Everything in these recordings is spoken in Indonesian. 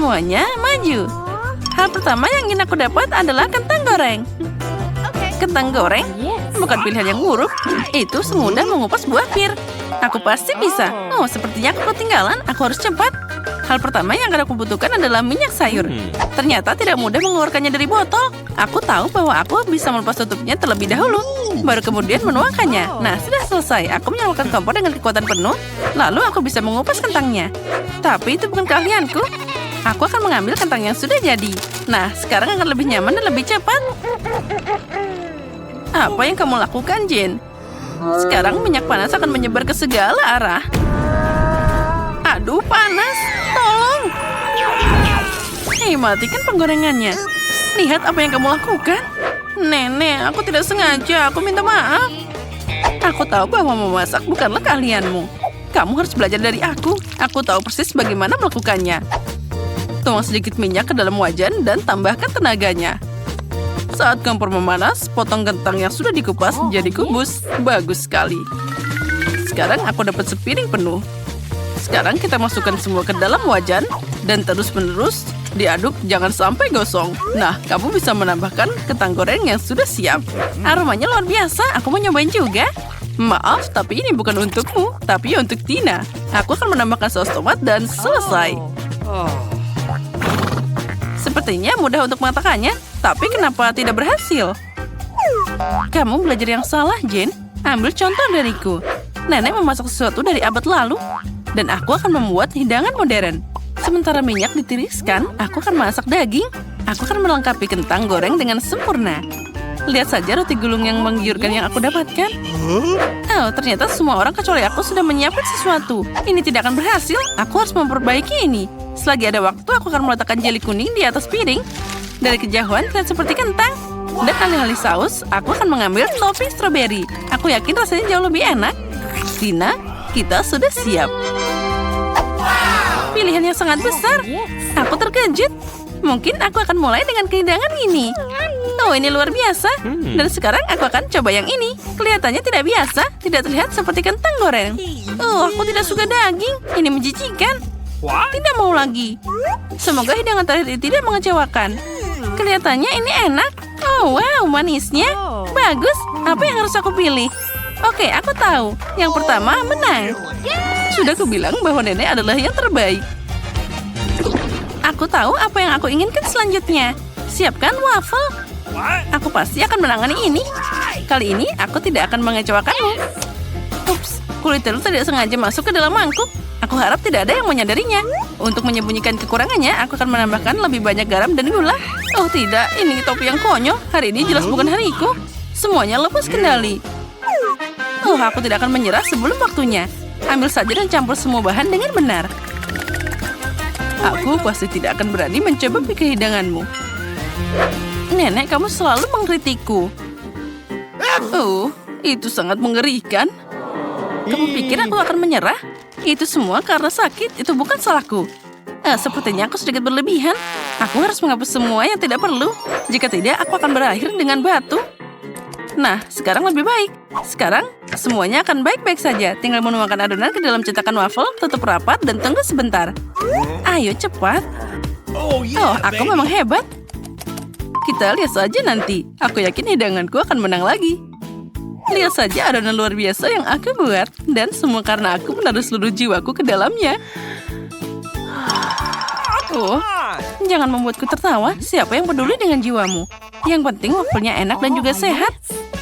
Semuanya maju. Hal pertama yang ingin aku dapat adalah kentang goreng. Kentang goreng? Bukan pilihan yang buruk. Itu semudah mengupas buah pir. Aku pasti bisa. Oh, sepertinya aku ketinggalan. Aku harus cepat. Hal pertama yang akan aku butuhkan adalah minyak sayur. Ternyata tidak mudah mengeluarkannya dari botol. Aku tahu bahwa aku bisa melepas tutupnya terlebih dahulu. Baru kemudian menuangkannya. Nah, sudah selesai. Aku menyalakan kompor dengan kekuatan penuh. Lalu aku bisa mengupas kentangnya. Tapi itu bukan keahlianku. Aku akan mengambil kentang yang sudah jadi. Nah, sekarang akan lebih nyaman dan lebih cepat. Apa yang kamu lakukan, Jin? Sekarang minyak panas akan menyebar ke segala arah. Aduh, panas. Tolong. Hei, matikan penggorengannya. Lihat apa yang kamu lakukan. Nenek, aku tidak sengaja. Aku minta maaf. Aku tahu bahwa memasak bukanlah keahlianmu. Kamu harus belajar dari aku. Aku tahu persis bagaimana melakukannya. Tuang sedikit minyak ke dalam wajan dan tambahkan tenaganya. Saat kompor memanas, potong kentang yang sudah dikupas jadi kubus. Bagus sekali. Sekarang aku dapat sepiring penuh. Sekarang kita masukkan semua ke dalam wajan dan terus-menerus diaduk, jangan sampai gosong. Nah, kamu bisa menambahkan kentang goreng yang sudah siap. Aromanya luar biasa, aku mau nyobain juga. Maaf, tapi ini bukan untukmu, tapi untuk Tina. Aku akan menambahkan saus tomat dan selesai. Sepertinya mudah untuk mengatakannya, tapi kenapa tidak berhasil? Kamu belajar yang salah, Jane. Ambil contoh dariku. Nenek memasak sesuatu dari abad lalu, dan aku akan membuat hidangan modern. Sementara minyak ditiriskan, aku akan masak daging. Aku akan melengkapi kentang goreng dengan sempurna. Lihat saja roti gulung yang menggiurkan yang aku dapatkan. Oh, ternyata semua orang kecuali aku sudah menyiapkan sesuatu. Ini tidak akan berhasil. Aku harus memperbaiki ini. Selagi ada waktu, aku akan meletakkan jeli kuning di atas piring. Dari kejauhan, terlihat seperti kentang. Dan alih-alih saus, aku akan mengambil topping stroberi. Aku yakin rasanya jauh lebih enak. Tina, kita sudah siap. Pilihan yang sangat besar. Aku terkejut. Mungkin aku akan mulai dengan kehidangan ini. Oh, ini luar biasa. Dan sekarang aku akan coba yang ini. Kelihatannya tidak biasa. Tidak terlihat seperti kentang goreng. Oh, aku tidak suka daging. Ini menjijikan. Tidak mau lagi. Semoga hidangan terakhir ini tidak mengecewakan. Kelihatannya ini enak. Oh, wow, manisnya. Bagus. Apa yang harus aku pilih? Oke, aku tahu. Yang pertama, menang. Sudah kubilang bahwa nenek adalah yang terbaik. Aku tahu apa yang aku inginkan selanjutnya. Siapkan waffle. Aku pasti akan menangani ini. Kali ini aku tidak akan mengecewakanmu. Ups, kulit telur tidak sengaja masuk ke dalam mangkuk. Aku harap tidak ada yang menyadarinya. Untuk menyembunyikan kekurangannya, aku akan menambahkan lebih banyak garam dan gula. Oh tidak, ini topi yang konyol. Hari ini jelas bukan hariku. Semuanya lepas kendali. Oh, aku tidak akan menyerah sebelum waktunya. Ambil saja dan campur semua bahan dengan benar. Aku pasti tidak akan berani mencoba kehidanganmu. Nenek, kamu selalu mengkritikku. Oh, itu sangat mengerikan. Kamu pikir aku akan menyerah? Itu semua karena sakit, itu bukan salahku. Sepertinya aku sedikit berlebihan. Aku harus menghapus semua yang tidak perlu. Jika tidak, aku akan berakhir dengan batu. Nah, sekarang lebih baik. Sekarang, semuanya akan baik-baik saja. Tinggal menuangkan adonan ke dalam cetakan waffle, tutup rapat, dan tunggu sebentar. Ayo, cepat. Oh, aku memang hebat. Kita lihat saja nanti. Aku yakin hidanganku akan menang lagi. Lihat saja adonan luar biasa yang aku buat. Dan semua karena aku menaruh seluruh jiwaku ke dalamnya. Oh, jangan membuatku tertawa. Siapa yang peduli dengan jiwamu? Yang penting waffle-nya enak dan juga sehat.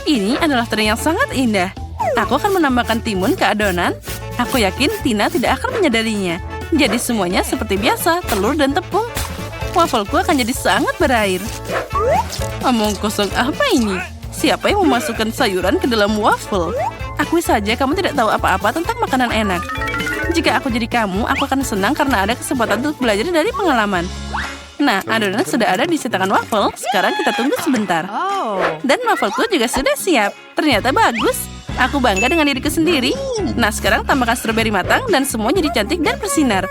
Ini adalah tren yang sangat indah. Aku akan menambahkan timun ke adonan. Aku yakin Tina tidak akan menyadarinya. Jadi semuanya seperti biasa, telur dan tepung. Waffleku akan jadi sangat berair. Omong kosong apa ini? Siapa yang memasukkan sayuran ke dalam waffle? Akui saja kamu tidak tahu apa-apa tentang makanan enak. Jika aku jadi kamu, aku akan senang karena ada kesempatan untuk belajar dari pengalaman. Nah, adonan sudah ada di cetakan waffle. Sekarang kita tunggu sebentar. Dan waffleku juga sudah siap. Ternyata bagus. Aku bangga dengan diriku sendiri. Nah, sekarang tambahkan stroberi matang dan semua jadi cantik dan bersinar.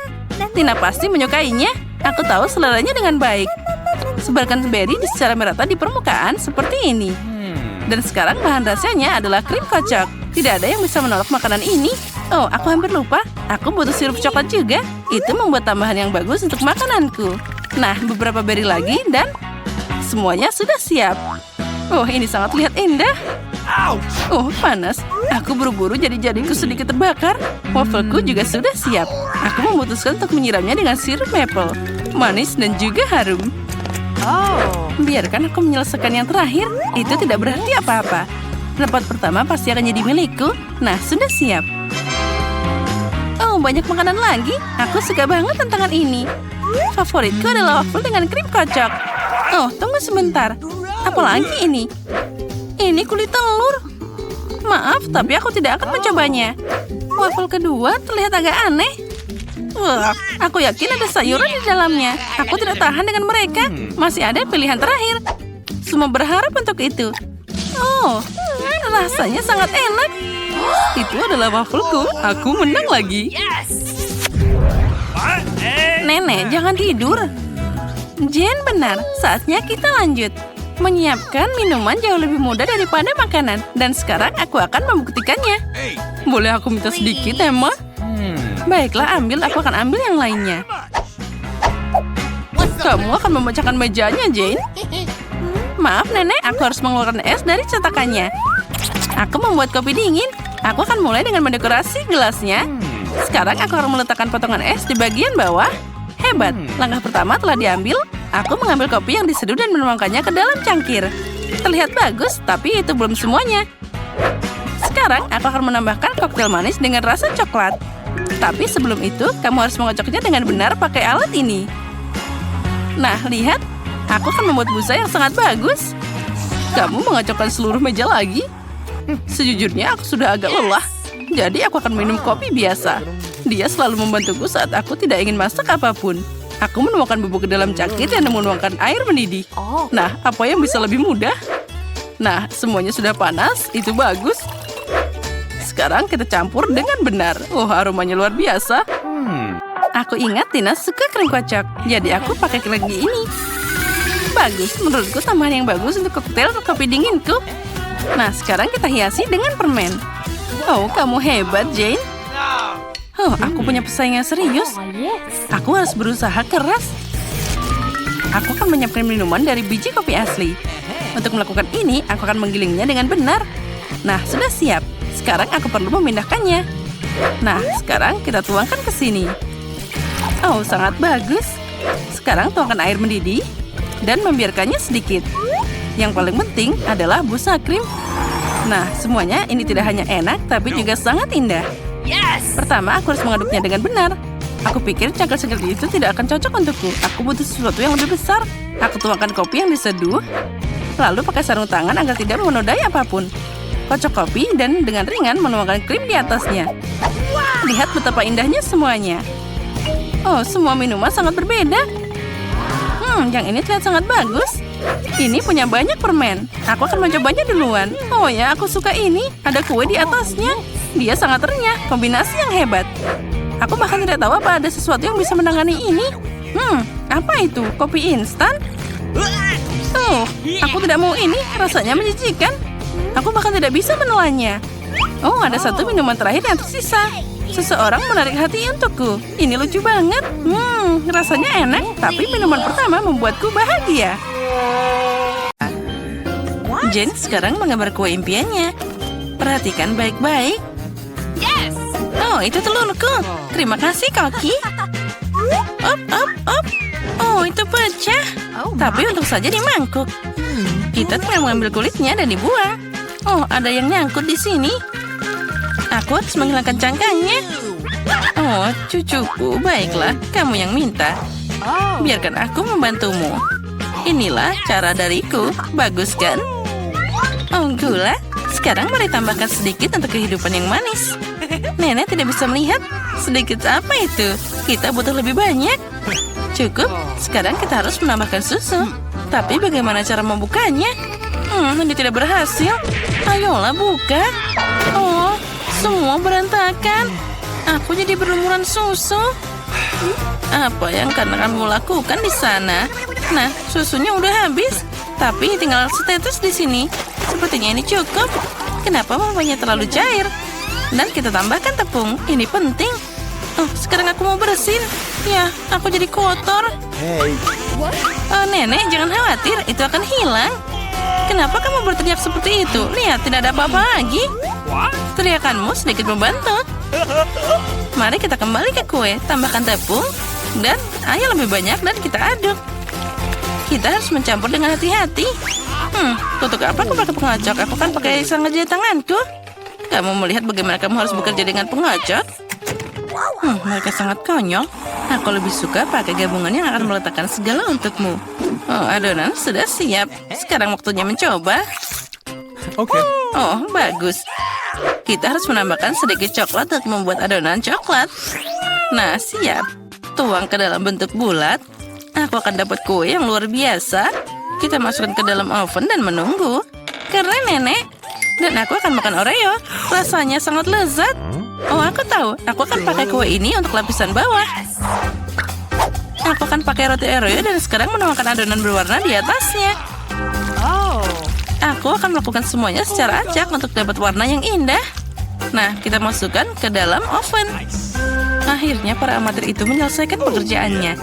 Tina pasti menyukainya. Aku tahu seleranya dengan baik. Sebarkan berry secara merata di permukaan seperti ini. Dan sekarang bahan rahasianya adalah krim kocok. Tidak ada yang bisa menolak makanan ini. Oh, aku hampir lupa. Aku butuh sirup coklat juga. Itu membuat tambahan yang bagus untuk makananku. Nah, beberapa berry lagi dan semuanya sudah siap. Oh, ini sangat terlihat indah. Oh, panas. Aku buru-buru jadi jadiku sedikit terbakar. Wafelku juga sudah siap. Aku memutuskan untuk menyiramnya dengan sirup maple. Manis dan juga harum. Biarkan aku menyelesaikan yang terakhir. Itu tidak berarti apa-apa. Tempat pertama pasti akan jadi milikku. Nah, sudah siap. Oh, banyak makanan lagi. Aku suka banget tantangan ini. Favoritku adalah waffle dengan krim kocok. Oh, tunggu sebentar. Apalagi ini? Ini kulit telur. Maaf, tapi aku tidak akan mencobanya. Waffle kedua terlihat agak aneh. Wah, aku yakin ada sayuran di dalamnya. Aku tidak tahan dengan mereka. Masih ada pilihan terakhir. Semua berharap untuk itu. Oh, rasanya sangat enak. Itu adalah waffleku. Aku menang lagi. Nenek, jangan tidur. Jen benar. Saatnya kita lanjut. Menyiapkan minuman jauh lebih mudah daripada makanan. Dan sekarang aku akan membuktikannya. Boleh aku minta sedikit, Emma? Baiklah, ambil. Aku akan ambil yang lainnya. Kamu akan memecahkan mejanya, Jane. Maaf, Nenek. Aku harus mengeluarkan es dari cetakannya. Aku membuat kopi dingin. Aku akan mulai dengan mendekorasi gelasnya. Sekarang aku akan meletakkan potongan es di bagian bawah. Hebat. Langkah pertama telah diambil. Aku mengambil kopi yang diseduh dan menuangkannya ke dalam cangkir. Terlihat bagus, tapi itu belum semuanya. Sekarang aku akan menambahkan koktail manis dengan rasa coklat. Tapi sebelum itu, kamu harus mengocoknya dengan benar pakai alat ini. Nah, lihat. Aku akan membuat busa yang sangat bagus. Kamu mengocokkan seluruh meja lagi? Sejujurnya aku sudah agak lelah. Jadi aku akan minum kopi biasa. Dia selalu membantuku saat aku tidak ingin masak apapun. Aku menuangkan bubuk ke dalam cangkir dan menuangkan air mendidih. Nah, apa yang bisa lebih mudah? Nah, semuanya sudah panas. Itu bagus. Sekarang kita campur dengan benar. Oh, aromanya luar biasa. Aku ingat Tina suka krim kocok. Jadi aku pakai lagi ini. Bagus, menurutku tambahan yang bagus untuk koktail kopi dinginku. Nah, sekarang kita hiasi dengan permen. Oh, kamu hebat, Jane. Oh, aku punya pesaing yang serius. Aku harus berusaha keras. Aku akan menyiapkan minuman dari biji kopi asli. Untuk melakukan ini, aku akan menggilingnya dengan benar. Nah, sudah siap. Sekarang aku perlu memindahkannya. Nah, sekarang kita tuangkan ke sini. Oh, sangat bagus. Sekarang tuangkan air mendidih dan membiarkannya sedikit. Yang paling penting adalah busa krim. Nah, semuanya ini tidak hanya enak, tapi juga sangat indah. Pertama, aku harus mengaduknya dengan benar. Aku pikir cangkir seperti itu tidak akan cocok untukku. Aku butuh sesuatu yang lebih besar. Aku tuangkan kopi yang diseduh, lalu pakai sarung tangan agar tidak menodai apapun. Kocok kopi dan dengan ringan menuangkan krim di atasnya. Lihat betapa indahnya semuanya. Oh, semua minuman sangat berbeda. Yang ini terlihat sangat bagus. Ini punya banyak permen. Aku akan mencobanya duluan. Oh ya, aku suka ini. Ada kue di atasnya. Dia sangat renyah. Kombinasi yang hebat. Aku bahkan tidak tahu apa ada sesuatu yang bisa menangani ini. Apa itu? Kopi instan? Oh, aku tidak mau ini. Rasanya menjijikan. Aku bahkan tidak bisa menelannya. Oh, ada satu minuman terakhir yang tersisa. Seseorang menarik hati untukku. Ini lucu banget. Rasanya enak, tapi minuman pertama membuatku bahagia. Jen sekarang menggambar kue impiannya. Perhatikan baik-baik. Oh, itu telurku. Terima kasih, Koki. Oh, itu pecah. Tapi untung saja di mangkuk. Kita tinggal mengambil kulitnya dan dibuang. Oh, ada yang nyangkut di sini. Aku harus menghilangkan cangkangnya. Oh, cucuku, baiklah. Kamu yang minta. Biarkan aku membantumu. Inilah cara dariku. Bagus kan? Oh, gula. Sekarang mari tambahkan sedikit untuk kehidupan yang manis. Nenek tidak bisa melihat. Sedikit apa itu? Kita butuh lebih banyak. Cukup. Sekarang kita harus menambahkan susu. Tapi bagaimana cara membukanya? Ini tidak berhasil. Ayolah, buka. Oh, semua berantakan. Aku jadi berlumuran susu. Apa yang kamu lakukan di sana? Nah, susunya udah habis. Tapi tinggal setetes di sini. Sepertinya ini cukup. Kenapa mamanya terlalu cair? Dan kita tambahkan tepung. Ini penting. Oh, sekarang aku mau bersin. Ya, aku jadi kotor. Oh, Nenek, jangan khawatir. Itu akan hilang. Kenapa kamu berteriak seperti itu? Lihat, tidak ada apa-apa lagi. Teriakanmu sedikit membantu. Mari kita kembali ke kue. Tambahkan tepung dan air lebih banyak dan kita aduk. Kita harus mencampur dengan hati-hati. Untuk apa aku pakai pengocok? Aku kan pakai sang jari tanganku. Kamu melihat bagaimana kamu harus bekerja dengan pengocok? Mereka sangat konyol. Aku lebih suka pakai gabungan yang akan meletakkan segala untukmu. Oh, adonan sudah siap. Sekarang waktunya mencoba. Oke. Oh, bagus. Kita harus menambahkan sedikit coklat untuk membuat adonan coklat. Nah, siap. Tuang ke dalam bentuk bulat. Aku akan dapat kue yang luar biasa. Kita masukkan ke dalam oven dan menunggu. Keren, Nenek. Dan aku akan makan Oreo. Rasanya sangat lezat. Oh, aku tahu. Aku akan pakai kue ini untuk lapisan bawah. Aku akan pakai roti Oreo dan sekarang menuangkan adonan berwarna di atasnya. Aku akan melakukan semuanya secara acak untuk dapat warna yang indah. Nah, kita masukkan ke dalam oven. Akhirnya para amatir itu menyelesaikan pekerjaannya.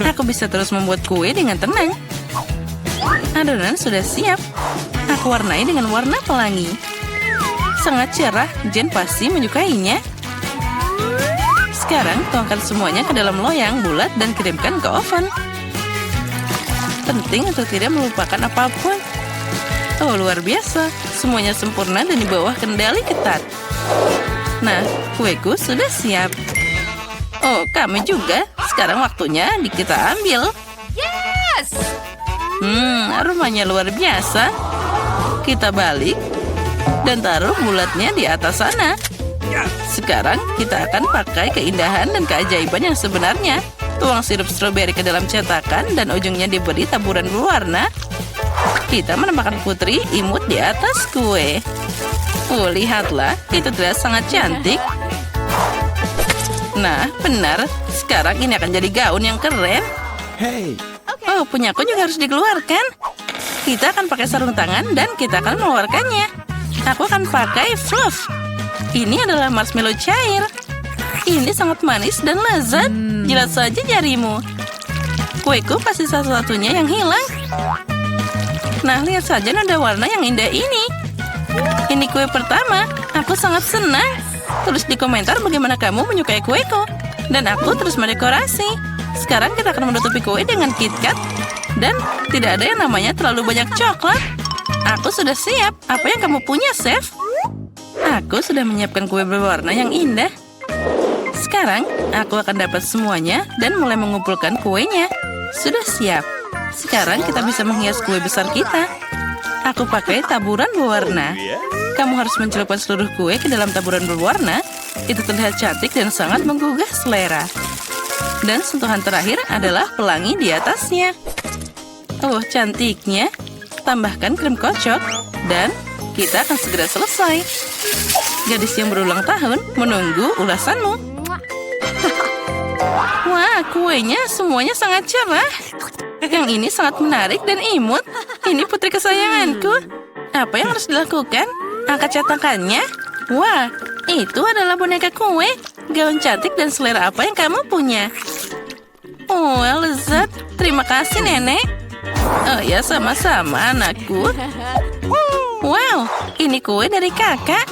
Aku bisa terus membuat kue dengan tenang. Adonan sudah siap. Aku warnai dengan warna pelangi. Sangat cerah, Jen pasti menyukainya. Sekarang tuangkan semuanya ke dalam loyang bulat dan kirimkan ke oven. Penting untuk tidak melupakan apapun. Oh, luar biasa. Semuanya sempurna dan di bawah kendali ketat. Nah, kueku sudah siap. Oh, kami juga. Sekarang waktunya kita ambil. Yes! Aromanya luar biasa. Kita balik dan taruh bulatnya di atas sana. Sekarang kita akan pakai keindahan dan keajaiban yang sebenarnya. Tuang sirup stroberi ke dalam cetakan dan ujungnya diberi taburan berwarna. Kita menambahkan putri imut di atas kue. Oh, lihatlah. Itu terlihat sangat cantik. Nah, benar. Sekarang ini akan jadi gaun yang keren. Oh, punyaku juga harus dikeluarkan. Kita akan pakai sarung tangan dan kita akan mengeluarkannya. Aku akan pakai fluff. Ini adalah marshmallow cair. Ini sangat manis dan lezat. Jilat saja jarimu. Kueku pasti satu-satunya yang hilang. Nah, lihat saja noda warna yang indah ini. Ini kue pertama. Aku sangat senang. Tulis di komentar bagaimana kamu menyukai kueku. Dan aku terus mendekorasi. Sekarang kita akan menutupi kue dengan KitKat. Dan tidak ada yang namanya terlalu banyak coklat. Aku sudah siap. Apa yang kamu punya, Chef? Aku sudah menyiapkan kue berwarna yang indah. Sekarang, aku akan dapat semuanya dan mulai mengumpulkan kuenya. Sudah siap. Sekarang kita bisa menghias kue besar kita. Aku pakai taburan berwarna. Kamu harus mencelupkan seluruh kue ke dalam taburan berwarna. Itu terlihat cantik dan sangat menggugah selera. Dan sentuhan terakhir adalah pelangi di atasnya. Oh, cantiknya. Tambahkan krim kocok. Dan kita akan segera selesai. Gadis yang berulang tahun menunggu ulasanmu. Wah, kuenya semuanya sangat cerah. Yang ini sangat menarik dan imut. Ini putri kesayanganku. Apa yang harus dilakukan? Angkat cetakannya. Wah, itu adalah boneka kue. Gaun cantik dan selera apa yang kamu punya? Oh, lezat. Terima kasih, Nenek. Oh ya, sama-sama, anakku. Wow, ini kue dari kakak.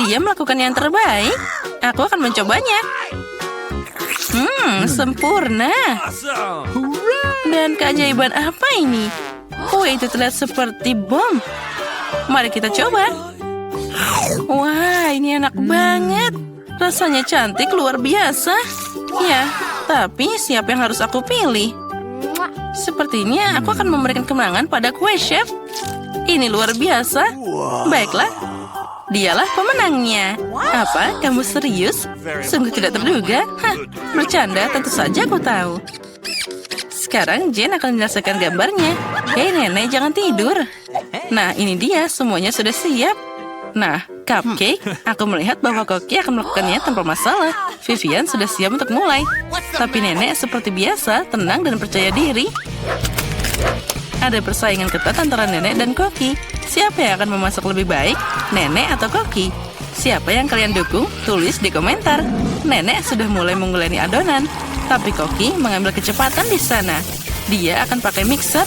Dia melakukan yang terbaik. Aku akan mencobanya. Sempurna. Dan keajaiban apa ini? Kue itu terlihat seperti bom. Mari kita coba. Wah, ini enak banget. Rasanya cantik luar biasa. Ya, tapi siapa yang harus aku pilih? Sepertinya aku akan memberikan kemenangan pada kue, Chef. Ini luar biasa. Baiklah, dialah pemenangnya. Apa? Kamu serius? Sungguh tidak terduga. Bercanda, tentu saja aku tahu. Sekarang Jen akan menyelesaikan gambarnya. Hei Nenek, jangan tidur. Nah, ini dia, semuanya sudah siap. Nah, cupcake, aku melihat bahwa Koki akan melakukannya tanpa masalah. Vivian sudah siap untuk mulai. Tapi Nenek seperti biasa, tenang dan percaya diri. Ada persaingan ketat antara Nenek dan Koki. Siapa yang akan memasak lebih baik, Nenek atau Koki? Siapa yang kalian dukung? Tulis di komentar. Nenek sudah mulai menguleni adonan, tapi Koki mengambil kecepatan di sana. Dia akan pakai mixer.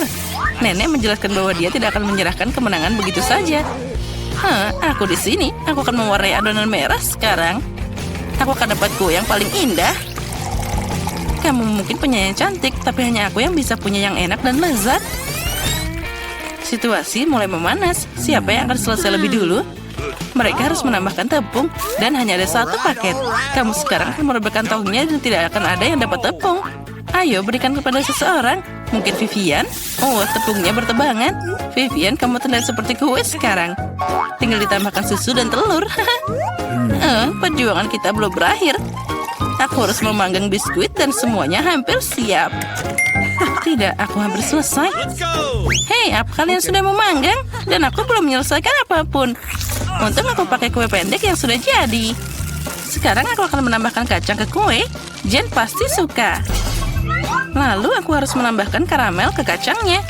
Nenek menjelaskan bahwa dia tidak akan menyerahkan kemenangan begitu saja. Aku di sini. Aku akan mewarnai adonan merah sekarang. Aku akan dapat kue yang paling indah. Kamu mungkin punya yang cantik, tapi hanya aku yang bisa punya yang enak dan lezat. Situasi mulai memanas. Siapa yang akan selesai lebih dulu? Mereka harus menambahkan tepung, dan hanya ada satu paket. Kamu sekarang akan merebahkan taunya dan tidak akan ada yang dapat tepung. Ayo, berikan kepada seseorang. Mungkin Vivian? Oh, tepungnya bertebangan. Vivian, kamu terlihat seperti kue sekarang. Tinggal ditambahkan susu dan telur. Perjuangan kita belum berakhir. Aku harus memanggang biskuit dan semuanya hampir siap. Tidak, aku hampir selesai. Hei, apa kalian sudah memanggang? Dan aku belum menyelesaikan apapun. Untung aku pakai kue pendek yang sudah jadi. Sekarang aku akan menambahkan kacang ke kue. Jen pasti suka. Lalu aku harus menambahkan karamel ke kacangnya.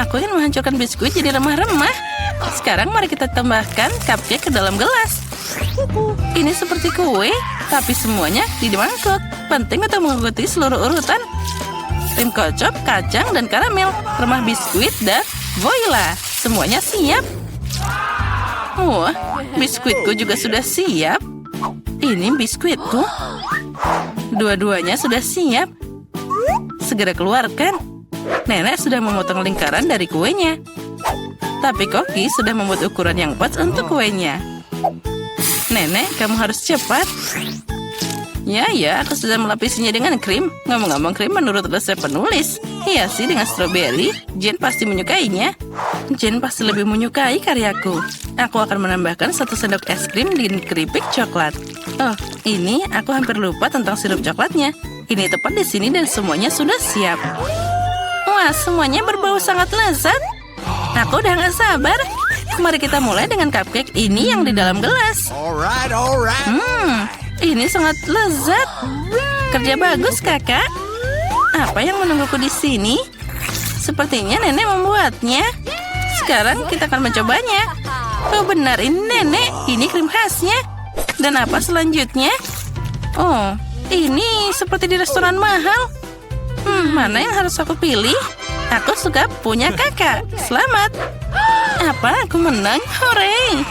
Aku ingin menghancurkan biskuit jadi remah-remah. Sekarang mari kita tambahkan cupcake ke dalam gelas. Ini seperti kue, tapi semuanya di mangkok. Penting untuk mengikuti seluruh urutan. Krim kocok, kacang, dan karamel. Remah biskuit, dan voila. Semuanya siap. Wah, biskuitku juga sudah siap. Ini biskuitku. Dua-duanya sudah siap. Segera keluarkan. Nenek sudah memotong lingkaran dari kuenya. Tapi Koki sudah membuat ukuran yang pas untuk kuenya. Nenek, kamu harus cepat. Ya, aku sudah melapisinya dengan krim. Ngomong-ngomong krim menurut resep penulis. Hiasi dengan stroberi. Jen pasti menyukainya. Jen pasti lebih menyukai karyaku. Aku akan menambahkan 1 sendok es krim dengan keripik coklat. Oh, ini aku hampir lupa tentang sirup coklatnya. Ini tepat di sini dan semuanya sudah siap. Wah, semuanya berbau sangat lezat. Aku udah gak sabar. Mari kita mulai dengan cupcake ini yang di dalam gelas. Ini sangat lezat. Kerja bagus, kakak. Apa yang menungguku di sini? Sepertinya nenek membuatnya. Sekarang kita akan mencobanya. Oh benar, ini nenek. Ini krim khasnya. Dan apa selanjutnya? Oh, ini seperti di restoran mahal. Mana yang harus aku pilih? Aku suka punya kakak. Selamat. Apa? Aku menang? Hore!